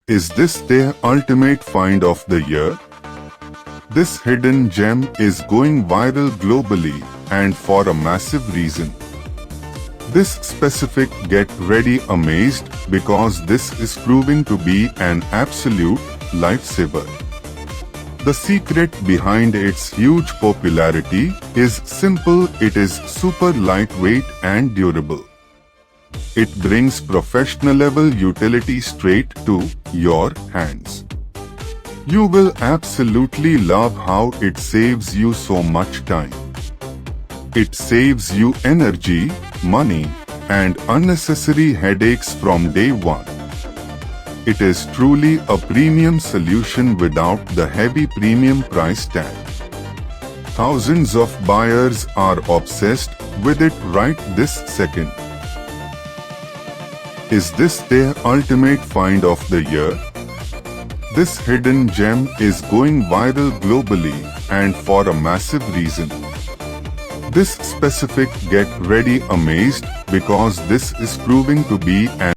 Is this their ultimate find of the year? This hidden gem is going viral globally and for a massive reason. This specific get ready amazed because this is proving to be an absolute lifesaver. The secret behind its huge popularity is simple. It is super lightweight and durable. It brings professional level utility straight to your hands. You will absolutely love how it saves you so much time. It saves you energy, money, and unnecessary headaches from day one. It is truly a premium solution without the heavy premium price tag. Thousands of buyers are obsessed with it right this second. Is this their ultimate find of the year? This hidden gem is going viral globally and for a massive reason. This specific get ready amazed because this is proving to be an